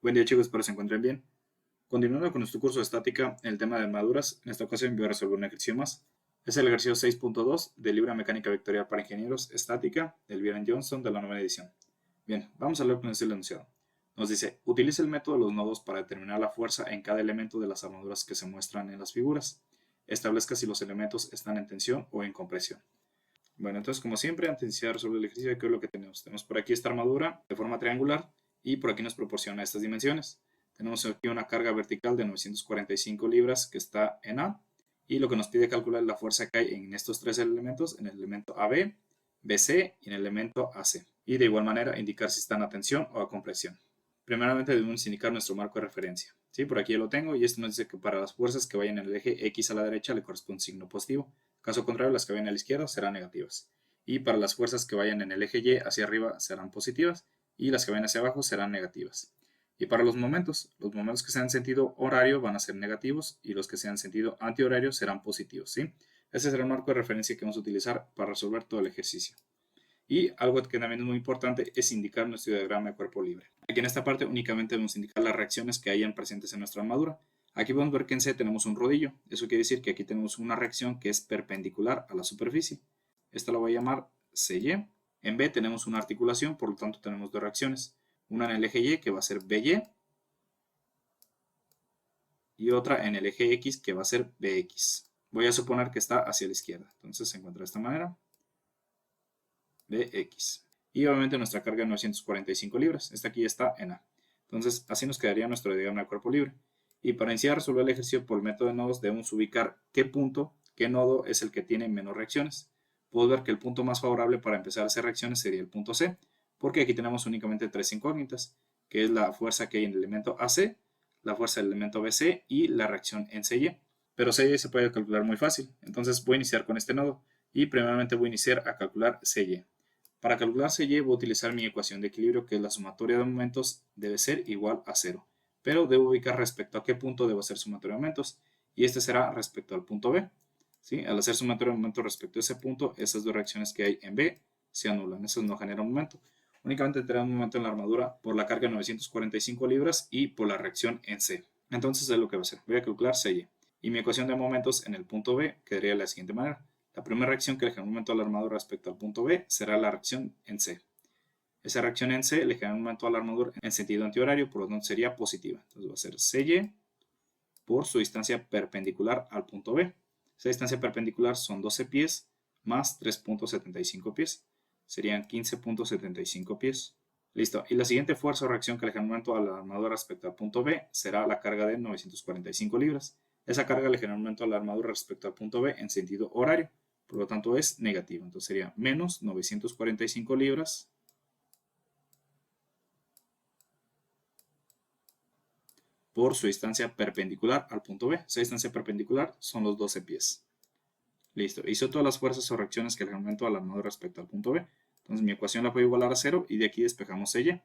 Buen día chicos, espero se encuentren bien. Continuando con nuestro curso de estática, en el tema de armaduras, en esta ocasión voy a resolver un ejercicio más. Es el ejercicio 6.2 del libro Mecánica Vectorial para Ingenieros Estática del Byron Johnson de la 9ª edición. Bien, vamos a leer con el enunciado. Nos dice, utiliza el método de los nodos para determinar la fuerza en cada elemento de las armaduras que se muestran en las figuras. Establezca si los elementos están en tensión o en compresión. Bueno, entonces como siempre, antes de iniciar resolver el ejercicio, ¿qué es lo que tenemos? Tenemos por aquí esta armadura de forma triangular y por aquí nos proporciona estas dimensiones. Tenemos aquí una carga vertical de 945 libras que está en A y lo que nos pide calcular es la fuerza que hay en estos tres elementos, en el elemento AB, BC y en el elemento AC. Y de igual manera indicar si están a tensión o a compresión. Primeramente debemos indicar nuestro marco de referencia. ¿Sí? Por aquí ya lo tengo y esto nos dice que para las fuerzas que vayan en el eje X a la derecha le corresponde un signo positivo. Caso contrario, las que vayan a la izquierda serán negativas. Y para las fuerzas que vayan en el eje Y hacia arriba serán positivas y las que vayan hacia abajo serán negativas. Y para los momentos que sean en sentido horario van a ser negativos y los que sean en sentido antihorario serán positivos. ¿Sí? Ese será el marco de referencia que vamos a utilizar para resolver todo el ejercicio. Y algo que también es muy importante es indicar nuestro diagrama de cuerpo libre. Aquí en esta parte únicamente debemos indicar las reacciones que hayan presentes en nuestra armadura. Aquí podemos ver que en C tenemos un rodillo. Eso quiere decir que aquí tenemos una reacción que es perpendicular a la superficie. Esta la voy a llamar CY. En B tenemos una articulación, por lo tanto tenemos dos reacciones. Una en el eje Y que va a ser BY y otra en el eje X que va a ser BX. Voy a suponer que está hacia la izquierda. Entonces se encuentra de esta manera. BX. Y obviamente nuestra carga de 945 libras. Esta aquí está en A. Entonces así nos quedaría nuestro diagrama de cuerpo libre. Y para iniciar a resolver el ejercicio por el método de nodos debemos ubicar qué nodo es el que tiene menos reacciones. Puedo ver que el punto más favorable para empezar a hacer reacciones sería el punto C, porque aquí tenemos únicamente tres incógnitas, que es la fuerza que hay en el elemento AC, la fuerza del elemento BC y la reacción en CY. Pero CY se puede calcular muy fácil, entonces voy a iniciar con este nodo y primeramente voy a iniciar a calcular CY. Para calcular CY voy a utilizar mi ecuación de equilibrio, que es la sumatoria de momentos debe ser igual a 0. Pero debo ubicar respecto a qué punto debo hacer sumatoria de momentos, y este será respecto al punto B. ¿Sí? Al hacer sumatoria de momentos respecto a ese punto, esas dos reacciones que hay en B se anulan, esas no generan momento. Únicamente tendrá un momento en la armadura por la carga de 945 libras y por la reacción en C. Entonces es lo que voy a hacer, voy a calcular CY. Y mi ecuación de momentos en el punto B quedaría de la siguiente manera. La primera reacción que le genera un momento a la armadura respecto al punto B será la reacción en C. Esa reacción en C le genera un momento a la armadura en sentido antihorario, por lo tanto sería positiva. Entonces va a ser CY por su distancia perpendicular al punto B. Esa distancia perpendicular son 12 pies más 3.75 pies. Serían 15.75 pies. Listo. Y la siguiente fuerza o reacción que le genera un momento a la armadura respecto al punto B será la carga de 945 libras. Esa carga le genera un momento a la armadura respecto al punto B en sentido horario. Por lo tanto es negativo. Entonces sería menos 945 libras por su distancia perpendicular al punto B. Esa distancia perpendicular son los 12 pies. Listo. Hizo todas las fuerzas o reacciones que le aumentó a la armadura respecto al punto B. Entonces mi ecuación la puedo igualar a 0 y de aquí despejamos CY.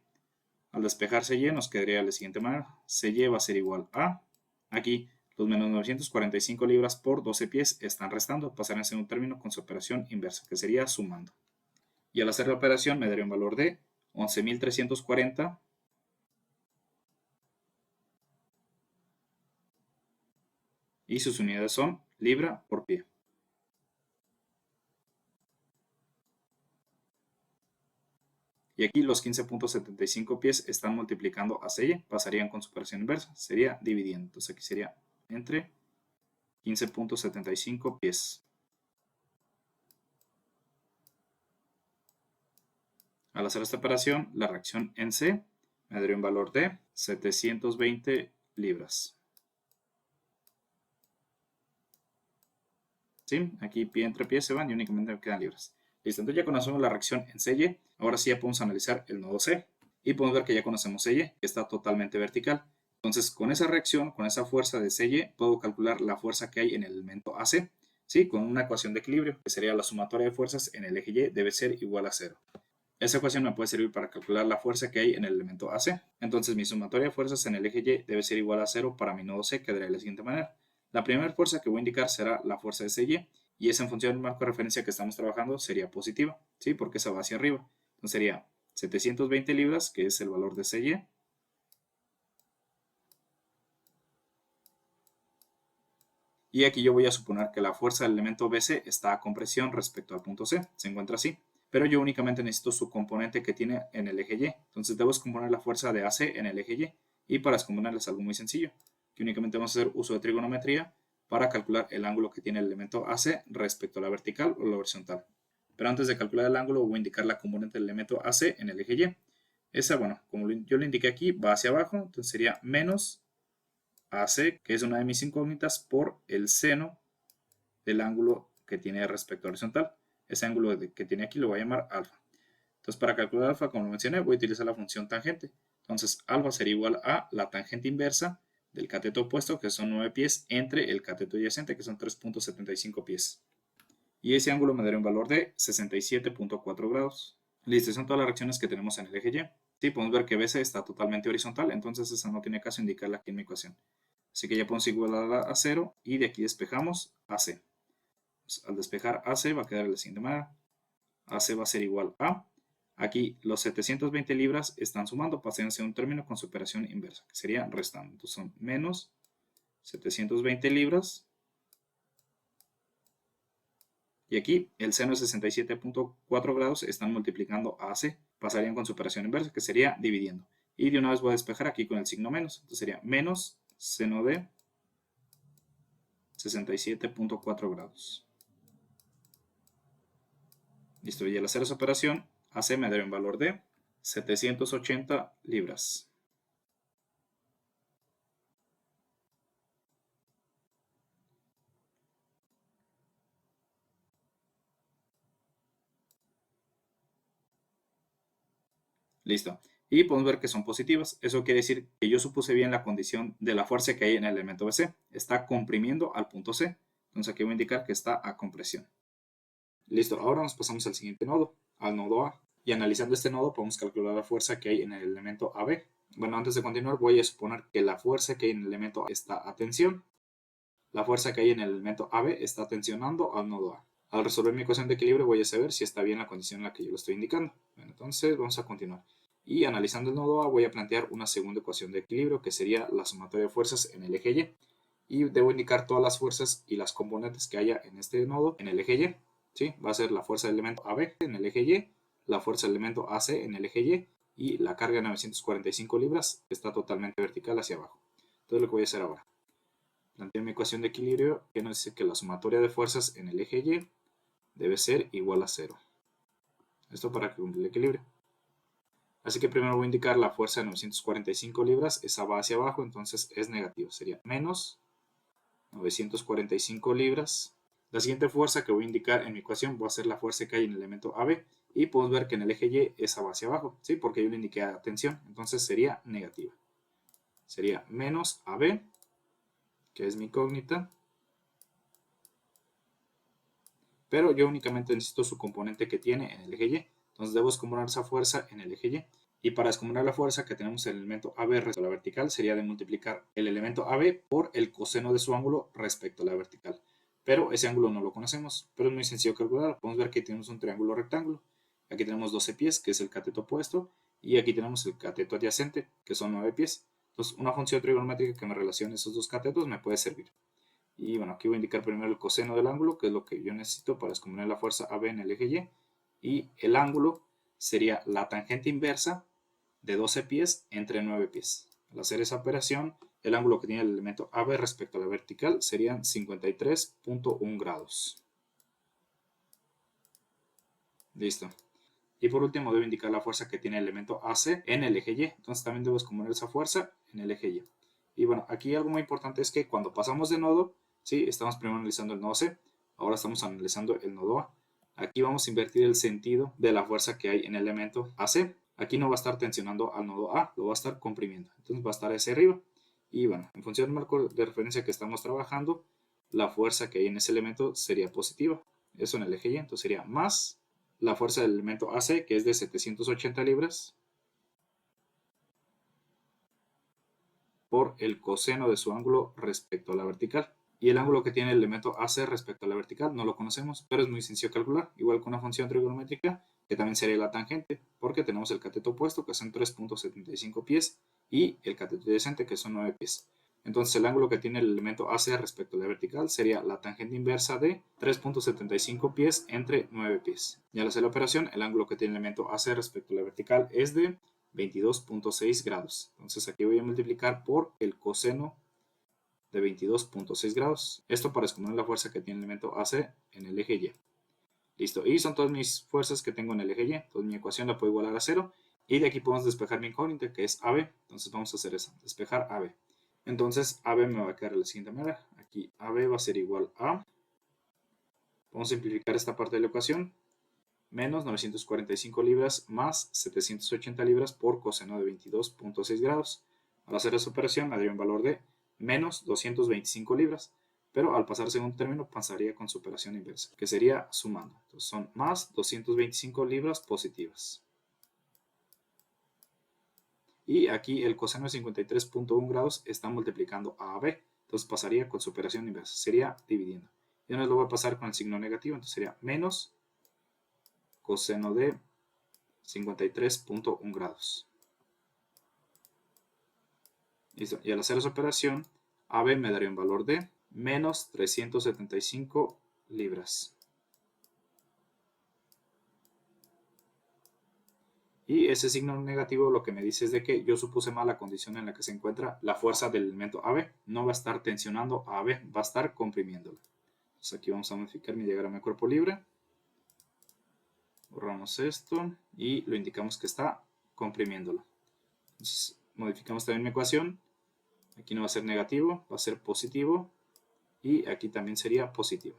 Al despejar CY nos quedaría de la siguiente manera. CY va a ser igual a... Aquí los menos 945 libras por 12 pies están restando. Pasarán a ser un término con su operación inversa, que sería sumando. Y al hacer la operación me daría un valor de 11.340 y sus unidades son libra por pie. Y aquí los 15.75 pies están multiplicando a CY, pasarían con su operación inversa, sería dividiendo. Entonces aquí sería entre 15.75 pies. Al hacer esta operación, la reacción en C me daría un valor de 720 libras. ¿Sí? Aquí pie entre pie se van y únicamente me quedan libras. Listo, entonces ya conocemos la reacción en CY. Ahora sí ya podemos analizar el nodo C. Y podemos ver que ya conocemos CY, que está totalmente vertical. Entonces, con esa reacción, con esa fuerza de CY, puedo calcular la fuerza que hay en el elemento AC. ¿Sí? Con una ecuación de equilibrio, que sería la sumatoria de fuerzas en el eje Y debe ser igual a 0. Esa ecuación me puede servir para calcular la fuerza que hay en el elemento AC. Entonces, mi sumatoria de fuerzas en el eje Y debe ser igual a 0 para mi nodo C, quedaría de la siguiente manera. La primera fuerza que voy a indicar será la fuerza de CY, y esa en función del marco de referencia que estamos trabajando sería positiva, ¿sí? Porque esa va hacia arriba. Entonces sería 720 libras, que es el valor de CY, Y aquí yo voy a suponer que la fuerza del elemento BC está a compresión respecto al punto C, se encuentra así. Pero yo únicamente necesito su componente que tiene en el eje Y. Entonces debo descomponer la fuerza de AC en el eje Y. Y para descomponerla es algo muy sencillo, que únicamente vamos a hacer uso de trigonometría para calcular el ángulo que tiene el elemento AC respecto a la vertical o la horizontal. Pero antes de calcular el ángulo voy a indicar la componente del elemento AC en el eje Y. Esa, bueno, como yo lo indiqué aquí, va hacia abajo, entonces sería menos AC, que es una de mis incógnitas, por el seno del ángulo que tiene respecto a horizontal. Ese ángulo que tiene aquí lo voy a llamar alfa. Entonces, para calcular alfa, como lo mencioné, voy a utilizar la función tangente. Entonces, alfa sería igual a la tangente inversa del cateto opuesto, que son 9 pies, entre el cateto adyacente, que son 3.75 pies. Y ese ángulo me dará un valor de 67.4 grados. Listo, son todas las reacciones que tenemos en el eje Y. Sí, podemos ver que BC está totalmente horizontal, entonces esa no tiene caso indicarla aquí en mi ecuación. Así que ya podemos igualarla a 0 y de aquí despejamos AC. Pues, al despejar AC va a quedar de la siguiente manera. AC va a ser igual a... Aquí los 720 libras están sumando, pasándose a un término con su operación inversa, que sería restando. Entonces son menos 720 libras. Y aquí el seno de 67.4 grados están multiplicando a AC. Pasarían con su operación inversa, que sería dividiendo. Y de una vez voy a despejar aquí con el signo menos. Entonces sería menos seno de 67.4 grados. Listo, y al hacer esa operación, AC me dará un valor de 780 libras. Listo. Y podemos ver que son positivas. Eso quiere decir que yo supuse bien la condición de la fuerza que hay en el elemento BC. Está comprimiendo al punto C. Entonces aquí voy a indicar que está a compresión. Listo, ahora nos pasamos al siguiente nodo, al nodo A. Y analizando este nodo podemos calcular la fuerza que hay en el elemento AB. Bueno, antes de continuar voy a suponer que la fuerza que hay en el elemento A está a tensión. La fuerza que hay en el elemento AB está tensionando al nodo A. Al resolver mi ecuación de equilibrio voy a saber si está bien la condición en la que yo lo estoy indicando. Bueno, entonces vamos a continuar. Y analizando el nodo A voy a plantear una segunda ecuación de equilibrio que sería la sumatoria de fuerzas en el eje Y. Y debo indicar todas las fuerzas y las componentes que haya en este nodo en el eje Y. ¿Sí? Va a ser la fuerza del elemento AB en el eje Y, la fuerza del elemento AC en el eje Y la carga de 945 libras que está totalmente vertical hacia abajo. Entonces lo que voy a hacer ahora. Planteo mi ecuación de equilibrio que nos dice que la sumatoria de fuerzas en el eje Y debe ser igual a 0. Esto para cumplir el equilibrio. Así que primero voy a indicar la fuerza de 945 libras, esa va hacia abajo, entonces es negativo, sería menos 945 libras. La siguiente fuerza que voy a indicar en mi ecuación va a ser la fuerza que hay en el elemento AB y podemos ver que en el eje Y esa va hacia abajo, ¿sí? Porque yo le indiqué a tensión, entonces sería negativa. Sería menos AB, que es mi incógnita, pero yo únicamente necesito su componente que tiene en el eje Y, entonces debo descomponer esa fuerza en el eje Y. Y para descomponer la fuerza que tenemos en el elemento AB respecto a la vertical sería de multiplicar el elemento AB por el coseno de su ángulo respecto a la vertical. Pero ese ángulo no lo conocemos, pero es muy sencillo calcular. Podemos ver que tenemos un triángulo rectángulo. Aquí tenemos 12 pies, que es el cateto opuesto, y aquí tenemos el cateto adyacente, que son 9 pies. Entonces, una función trigonométrica que me relacione esos dos catetos me puede servir. Y bueno, aquí voy a indicar primero el coseno del ángulo, que es lo que yo necesito para descomponer la fuerza AB en el eje Y. Y el ángulo sería la tangente inversa de 12 pies entre 9 pies. Al hacer esa operación, el ángulo que tiene el elemento AB respecto a la vertical serían 53.1 grados. Listo. Y por último debo indicar la fuerza que tiene el elemento AC en el eje Y. Entonces también debo descomponer esa fuerza en el eje Y. Y bueno, aquí algo muy importante es que cuando pasamos de nodo, ¿sí? Estamos primero analizando el nodo C, ahora estamos analizando el nodo A. Aquí vamos a invertir el sentido de la fuerza que hay en el elemento AC. Aquí no va a estar tensionando al nodo A, lo va a estar comprimiendo. Entonces va a estar hacia arriba. Y bueno, en función del marco de referencia que estamos trabajando, la fuerza que hay en ese elemento sería positiva. Eso en el eje Y, entonces sería más la fuerza del elemento AC, que es de 780 libras, por el coseno de su ángulo respecto a la vertical. Y el ángulo que tiene el elemento AC respecto a la vertical no lo conocemos, pero es muy sencillo calcular, igual con una función trigonométrica, que también sería la tangente, porque tenemos el cateto opuesto, que son 3.75 pies, y el cateto adyacente, que son 9 pies. Entonces el ángulo que tiene el elemento AC respecto a la vertical sería la tangente inversa de 3.75 pies entre 9 pies. Y al hacer la operación, el ángulo que tiene el elemento AC respecto a la vertical es de 22.6 grados. Entonces aquí voy a multiplicar por el coseno de 22.6 grados. Esto para descomponer la fuerza que tiene el elemento AC en el eje Y. Listo. Y son todas mis fuerzas que tengo en el eje Y. Entonces mi ecuación la puedo igualar a 0. Y de aquí podemos despejar mi incógnita, que es AB. Entonces vamos a hacer eso. Despejar AB. Entonces AB me va a quedar de la siguiente manera. Aquí AB va a ser igual a... Vamos a simplificar esta parte de la ecuación. Menos 945 libras más 780 libras por coseno de 22.6 grados. Al hacer esa operación me daría un valor de menos 225 libras, pero al pasar a segundo término pasaría con su operación inversa, que sería sumando. Entonces son más 225 libras positivas. Y aquí el coseno de 53.1 grados está multiplicando a AB, entonces pasaría con su operación inversa, sería dividiendo. Y ahora lo voy a pasar con el signo negativo, entonces sería menos coseno de 53.1 grados. Listo. Y al hacer esa operación, AB me daría un valor de menos 375 libras. Y ese signo negativo lo que me dice es de que yo supuse mal la condición en la que se encuentra la fuerza del elemento AB. No va a estar tensionando a AB, va a estar comprimiéndolo. Entonces aquí vamos a modificar mi diagrama de cuerpo libre. Borramos esto y lo indicamos que está comprimiéndolo. Entonces modificamos también mi ecuación. Aquí no va a ser negativo, va a ser positivo. Y aquí también sería positivo.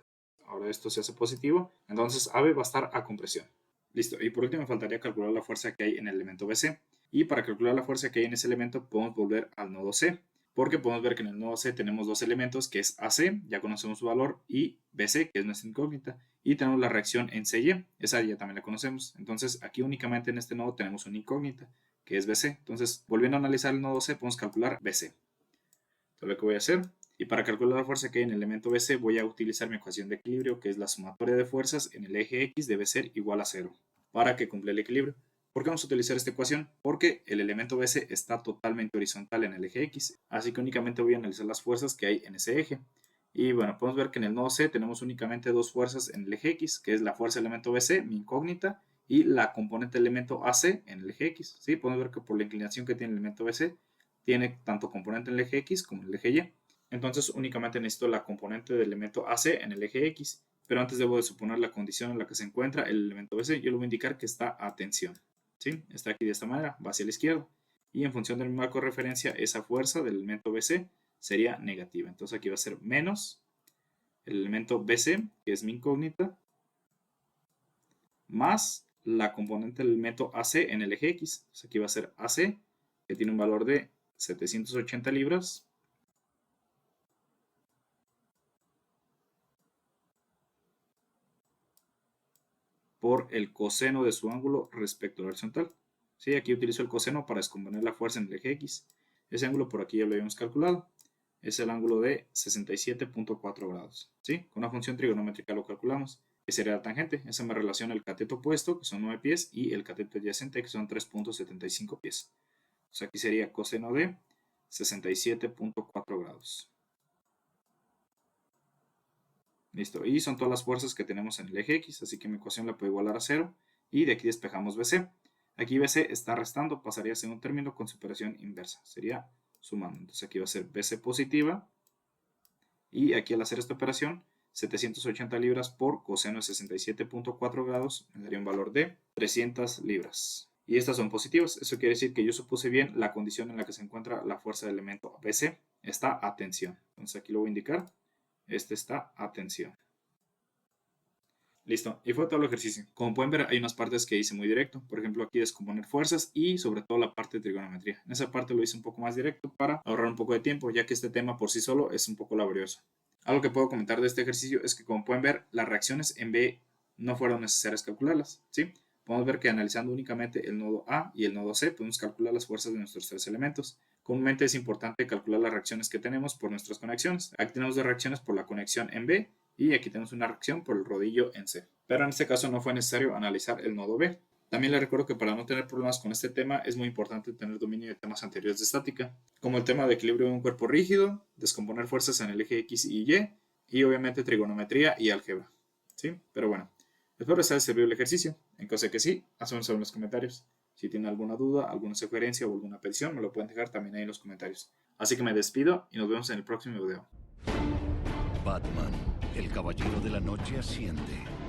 Ahora esto se hace positivo, entonces AB va a estar a compresión. Listo, y por último me faltaría calcular la fuerza que hay en el elemento BC. Y para calcular la fuerza que hay en ese elemento podemos volver al nodo C, porque podemos ver que en el nodo C tenemos dos elementos, que es AC, ya conocemos su valor, y BC, que es nuestra incógnita, y tenemos la reacción en CY, esa ya también la conocemos. Entonces aquí únicamente en este nodo tenemos una incógnita, que es BC. Entonces, volviendo a analizar el nodo C, podemos calcular BC. Entonces lo que voy a hacer, y para calcular la fuerza que hay en el elemento BC, voy a utilizar mi ecuación de equilibrio, que es la sumatoria de fuerzas en el eje X debe ser igual a 0, para que cumpla el equilibrio. ¿Por qué vamos a utilizar esta ecuación? Porque el elemento BC está totalmente horizontal en el eje X, así que únicamente voy a analizar las fuerzas que hay en ese eje. Y bueno, podemos ver que en el nodo C tenemos únicamente dos fuerzas en el eje X, que es la fuerza del elemento BC, mi incógnita, y la componente del elemento AC en el eje X. ¿Sí? Podemos ver que por la inclinación que tiene el elemento BC, tiene tanto componente en el eje X como en el eje Y. Entonces únicamente necesito la componente del elemento AC en el eje X, pero antes debo de suponer la condición en la que se encuentra el elemento BC. Yo le voy a indicar que está a tensión. ¿Sí? Está aquí de esta manera, va hacia la izquierda. Y en función del marco de referencia, esa fuerza del elemento BC sería negativa. Entonces aquí va a ser menos el elemento BC, que es mi incógnita, más la componente del elemento AC en el eje X. Entonces aquí va a ser AC, que tiene un valor de 780 libras, por el coseno de su ángulo respecto al horizontal. ¿Sí? Aquí utilizo el coseno para descomponer la fuerza en el eje X. Ese ángulo por aquí ya lo habíamos calculado. Es el ángulo de 67.4 grados. ¿Sí? Con una función trigonométrica lo calculamos. Que sería la tangente. Esa me relaciona el cateto opuesto, que son 9 pies, y el cateto adyacente, que son 3.75 pies. Entonces aquí sería coseno de 67.4 grados. Listo, y son todas las fuerzas que tenemos en el eje X, así que mi ecuación la puedo igualar a 0, y de aquí despejamos BC. Aquí BC está restando, pasaría a segundo término con su operación inversa, sería sumando. Entonces aquí va a ser BC positiva, y aquí al hacer esta operación, 780 libras por coseno de 67.4 grados, me daría un valor de 300 libras. Y estas son positivas, eso quiere decir que yo supuse bien la condición en la que se encuentra la fuerza del elemento BC, está a tensión. Entonces aquí lo voy a indicar. Este está a tensión. Listo, y fue todo el ejercicio. Como pueden ver, hay unas partes que hice muy directo. Por ejemplo, aquí descomponer fuerzas y sobre todo la parte de trigonometría. En esa parte lo hice un poco más directo para ahorrar un poco de tiempo, ya que este tema por sí solo es un poco laborioso. Algo que puedo comentar de este ejercicio es que, como pueden ver, las reacciones en B no fueron necesarias calcularlas, ¿sí? Podemos ver que analizando únicamente el nodo A y el nodo C, podemos calcular las fuerzas de nuestros tres elementos. Comúnmente es importante calcular las reacciones que tenemos por nuestras conexiones. Aquí tenemos dos reacciones por la conexión en B y aquí tenemos una reacción por el rodillo en C. Pero en este caso no fue necesario analizar el nodo B. También les recuerdo que para no tener problemas con este tema es muy importante tener dominio de temas anteriores de estática, como el tema de equilibrio de un cuerpo rígido, descomponer fuerzas en el eje X y obviamente trigonometría y álgebra. ¿Sí? Pero bueno, espero les haya servido el ejercicio. En caso de que sí, hacemos en los comentarios. Si tienen alguna duda, alguna sugerencia o alguna petición, me lo pueden dejar también ahí en los comentarios. Así que me despido y nos vemos en el próximo video. Batman, el caballero de la noche asciende.